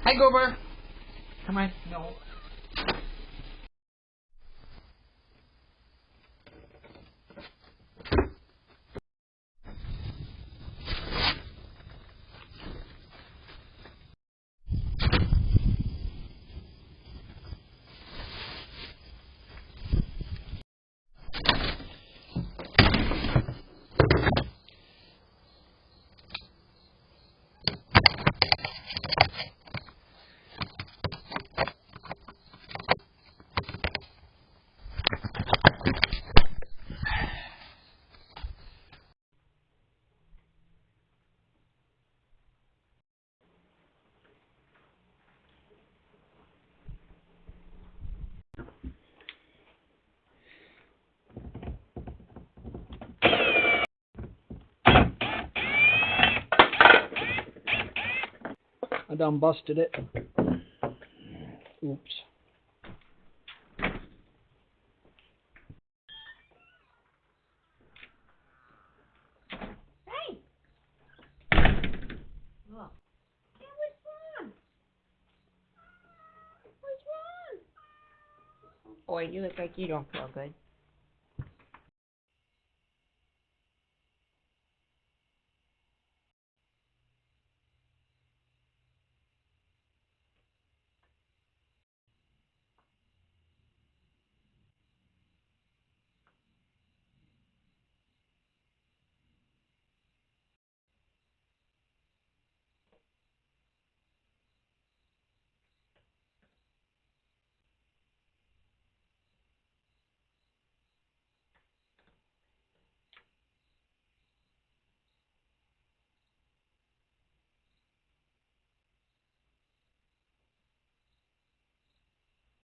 Hi, Goober. Come on. No. I done busted it. Oops. Hey! Look. Hey, what's wrong? What's wrong? Boy, you look like you don't feel good.